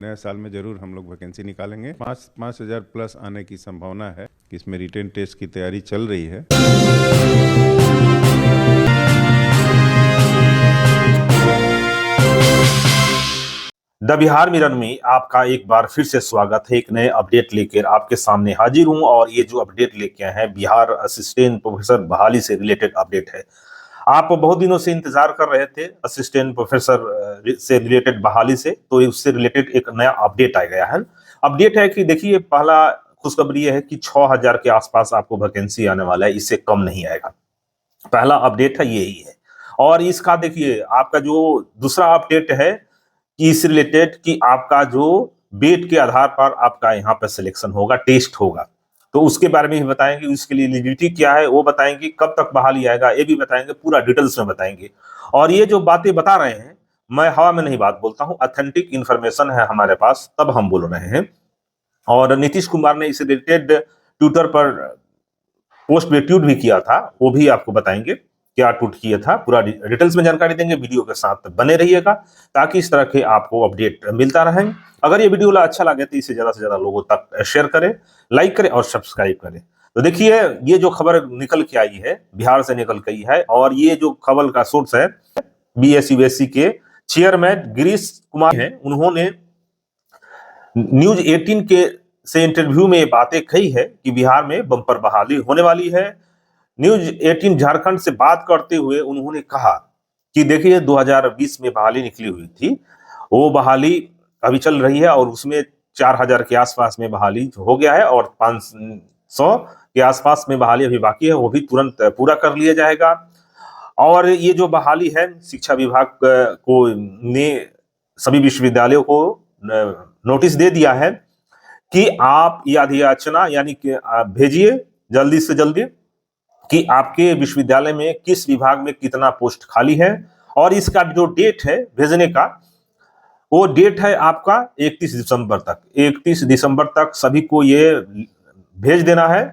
नए साल में जरूर हम लोग वैकेंसी निकालेंगे। 5,000 प्लस आने की संभावना है कि इसमें रिटेन टेस्ट की तैयारी चल रही है। द बिहार मिरर में आपका एक बार फिर से स्वागत है। एक नए अपडेट लेकर आपके सामने हाजिर हूं और ये जो अपडेट लेके आए हैं बिहार असिस्टेंट प्रोफेसर बहाली से रिलेटेड अपडेट है। आप बहुत दिनों से इंतजार कर रहे थे असिस्टेंट प्रोफेसर से रिलेटेड बहाली से, तो उससे रिलेटेड एक नया अपडेट आ गया है। अपडेट है कि देखिए, पहला खुशखबरी है कि 6,000 के आसपास आपको वैकेंसी आने वाला है, इससे कम नहीं आएगा। पहला अपडेट है यही है। और इसका देखिए आपका जो दूसरा अपडेट है कि इससे रिलेटेड कि आपका जो वेट के आधार पर आपका यहाँ पर सिलेक्शन होगा, टेस्ट होगा, तो उसके बारे में भी बताएंगे। उसके लिए एलिजिबिलिटी क्या है वो बताएंगे, कब तक बहाली आएगा ये भी बताएंगे, पूरा डिटेल्स में बताएंगे। और ये जो बातें बता रहे हैं, मैं हवा में नहीं बात बोलता हूँ, ऑथेंटिक इंफॉर्मेशन है हमारे पास, तब हम बोल रहे हैं। और नीतीश कुमार ने इससे रिलेटेड ट्विटर पर पोस्ट में ट्वीट भी किया था, वो भी आपको बताएंगे क्या ट्वीट किया था, पूरा डिटेल्स में जानकारी देंगे। वीडियो के साथ बने रहिएगा ताकि इस तरह के आपको अपडेट मिलता रहे। अगर ये वीडियो से लगे तो इसे ज्यादा से ज्यादा लोगों तक शेयर करें, लाइक करें और सब्सक्राइब करें। तो देखिए, ये जो खबर निकल के आई है, बिहार से निकल के आई है, और ये जो खबर का सोर्स है BSc के चेयरमैन गिरीश कुमार है। उन्होंने न्यूज 18 के से इंटरव्यू में ये बातें कही है कि बिहार में बम्पर बहाली होने वाली है। न्यूज 18 झारखंड से बात करते हुए उन्होंने कहा कि देखिए 2020 में बहाली निकली हुई थी, वो बहाली अभी चल रही है और उसमें 4,000 के आसपास में बहाली हो गया है और 500 के आसपास में बहाली अभी बाकी है, वो भी तुरंत पूरा कर लिया जाएगा। और ये जो बहाली है, शिक्षा विभाग को ने सभी विश्वविद्यालयों को नोटिस दे दिया है कि आप ये अधियाचना यानी कि भेजिए जल्दी से जल्दी कि आपके विश्वविद्यालय में किस विभाग में कितना पोस्ट खाली है। और इसका जो डेट है भेजने का, वो डेट है आपका 31 दिसंबर तक। 31 दिसंबर तक सभी को ये भेज देना है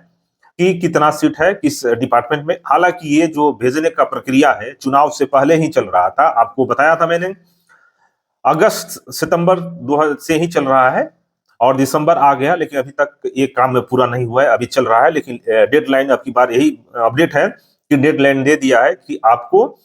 कि कितना सीट है किस डिपार्टमेंट में। हालांकि ये जो भेजने का प्रक्रिया है चुनाव से पहले ही चल रहा था, आपको बताया था मैंने। अगस्त सितंबर से ही चल रहा है और दिसंबर आ गया, लेकिन अभी तक ये काम में पूरा नहीं हुआ है, अभी चल रहा है। लेकिन डेडलाइन अब की बार यही अपडेट है कि डेडलाइन दे दिया है कि आपको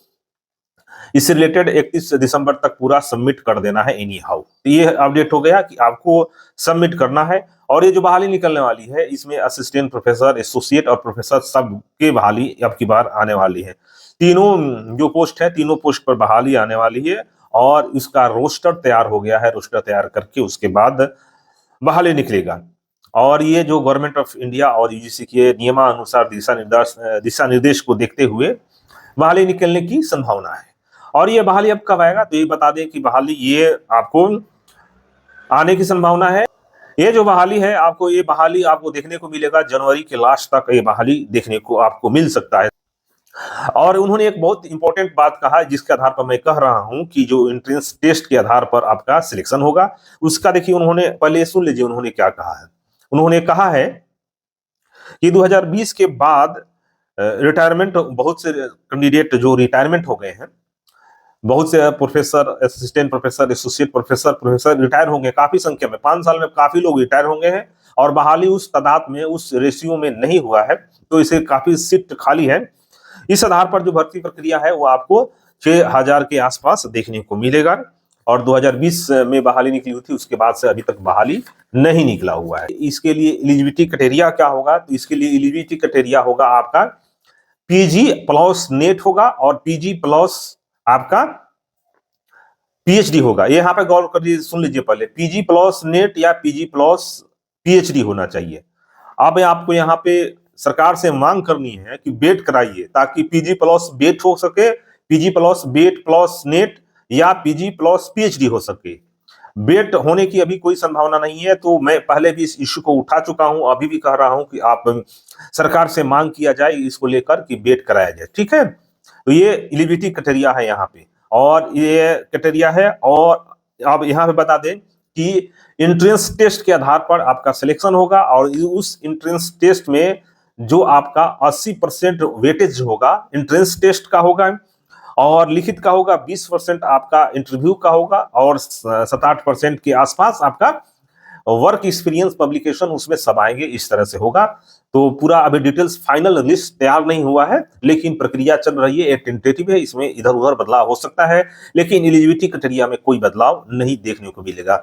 इससे रिलेटेड 31 दिसंबर तक पूरा सबमिट कर देना है एनी हाउ। तो ये अपडेट हो गया कि आपको सबमिट करना है। और ये जो बहाली निकलने वाली है, इसमें असिस्टेंट प्रोफेसर, एसोसिएट और प्रोफेसर सब के बहाली अब की बार आने वाली है। तीनों जो पोस्ट है, तीनों पोस्ट पर बहाली आने वाली है और उसका रोस्टर तैयार हो गया है। रोस्टर तैयार करके उसके बाद बहाली निकलेगा। और ये जो गवर्नमेंट ऑफ इंडिया और यूजीसी के नियमानुसार दिशा निर्देश को देखते हुए बहाली निकलने की संभावना है। और ये बहाली अब कब आएगा, तो ये बता दें कि बहाली ये आपको आने की संभावना है। ये जो बहाली है आपको, ये बहाली आपको देखने को मिलेगा जनवरी के लास्ट तक, ये बहाली देखने को आपको मिल सकता है। और उन्होंने एक बहुत इंपॉर्टेंट बात कहा है जिसके आधार पर मैं कह रहा हूं कि जो एंट्रेंस टेस्ट के आधार पर आपका सिलेक्शन होगा, उसका देखिए उन्होंने, पहले सुन लीजिए उन्होंने क्या कहा है। उन्होंने कहा है कि 2020 के बाद रिटायरमेंट, बहुत से कैंडिडेट जो रिटायरमेंट हो गए हैं, बहुत से professor, assistant professor, associate professor retire होंगे काफी संख्या में। 5 साल में काफी लोग रिटायर होंगे हैं और बहाली उस तादाद में, उस रेशियो में नहीं हुआ है, तो इसे काफी सीट खाली है। इस आधार पर जो भर्ती प्रक्रिया है वो आपको 6,000 के आसपास देखने को मिलेगा। और 2020 में बहाली निकली हुई थी, उसके बाद से अभी तक बहाली नहीं निकला हुआ है। इसके लिए एलिजिबिलिटी क्राइटेरिया क्या होगा, तो इसके लिए एलिजिबिलिटी क्राइटेरिया होगा आपका पीजी प्लस नेट होगा और पीजी प्लस आपका पीएचडी होगा। ये यहाँ पे गौर करिए, सुन लीजिए पहले, पीजी प्लस नेट या पीजी प्लस पीएचडी होना चाहिए। अब आपको यहाँ पे सरकार से मांग करनी है कि बेट कराइए ताकि पीजी प्लस बेट हो सके, पीजी प्लस बेट प्लस नेट या पीजी प्लस पीएचडी हो सके। बेट होने की अभी कोई संभावना नहीं है, तो मैं पहले भी इस इश्यू को उठा चुका हूं, अभी भी कह रहा हूं कि आप सरकार से मांग किया जाए इसको लेकर कि बेट कराया जाए, ठीक है। तो ये एलिजिबिलिटी क्राइटेरिया है यहाँ पे, और ये क्राइटेरिया है। और अब यहाँ पे बता दें कि एंट्रेंस टेस्ट के आधार पर आपका सिलेक्शन होगा और उस एंट्रेंस टेस्ट में जो आपका 80% वेटेज होगा एंट्रेंस टेस्ट का होगा। और लिखित का होगा 20% आपका इंटरव्यू का होगा और 7-8% के आसपास आपका वर्क एक्सपीरियंस पब्लिकेशन उसमें सब आएंगे। इस तरह से होगा। तो पूरा अभी डिटेल्स फाइनल लिस्ट तैयार नहीं हुआ है, लेकिन प्रक्रिया चल रही है, एक टेंटेटिव है, इसमें इधर उधर बदलाव हो सकता है, लेकिन एलिजिबिलिटी क्राइटेरिया में कोई बदलाव नहीं देखने को मिलेगा।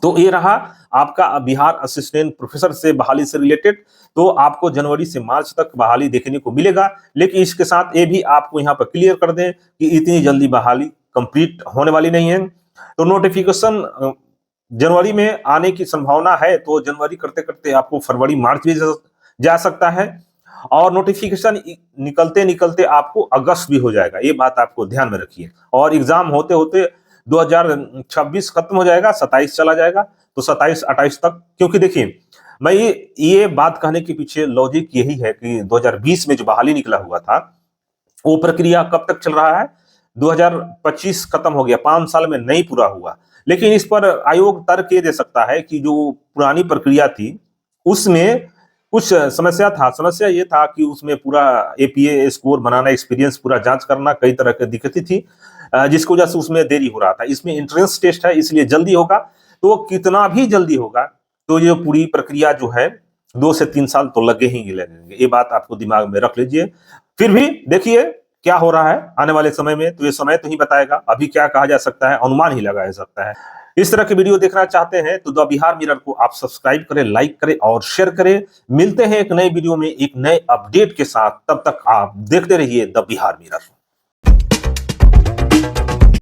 तो ये रहा आपका बिहार असिस्टेंट प्रोफेसर से बहाली से रिलेटेड। तो आपको जनवरी से मार्च तक बहाली देखने को मिलेगा, लेकिन इसके साथ ये भी आपको यहाँ पर क्लियर कर दें कि इतनी जल्दी बहाली कंप्लीट होने वाली नहीं है। तो नोटिफिकेशन जनवरी में आने की संभावना है, तो जनवरी करते करते आपको फरवरी मार्च भी जा सकता है, और नोटिफिकेशन निकलते निकलते आपको अगस्त भी हो जाएगा। ये बात आपको ध्यान में रखिए। और एग्जाम होते होते 2026 खत्म हो जाएगा, 27 चला जाएगा, तो 27-28 तक। क्योंकि देखिए, मैं ये बात कहने के पीछे लॉजिक यही है कि 2020 में जो बहाली निकला हुआ था, वो प्रक्रिया कब तक चल रहा है? 2025 खत्म हो गया, 5 साल में नहीं पूरा हुआ। लेकिन इस पर आयोग तर्क ये दे सकता है कि जो पुरानी प्रक्रिया थी उसमें कुछ समस्या था। समस्या ये था कि उसमें पूरा एपीए स्कोर बनाना, एक्सपीरियंस पूरा जांच करना, कई तरह की दिक्कतें थी, जिसकी वजह से उसमें देरी हो रहा था। इसमें एंट्रेंस टेस्ट है, इसलिए जल्दी होगा। तो कितना भी जल्दी होगा, तो ये पूरी प्रक्रिया जो है 2 से 3 साल तो लगेंगे। ये बात आपको दिमाग में रख लीजिए। फिर भी देखिए क्या हो रहा है आने वाले समय में, तो ये समय तो ही बताएगा। अभी क्या कहा जा सकता है, अनुमान ही लगाया जा सकता है। इस तरह की वीडियो देखना चाहते हैं तो द बिहार मिरर को आप सब्सक्राइब करें, लाइक करें और शेयर करें। मिलते हैं एक नए वीडियो में एक नए अपडेट के साथ। तब तक आप देखते रहिए द बिहार मिरर।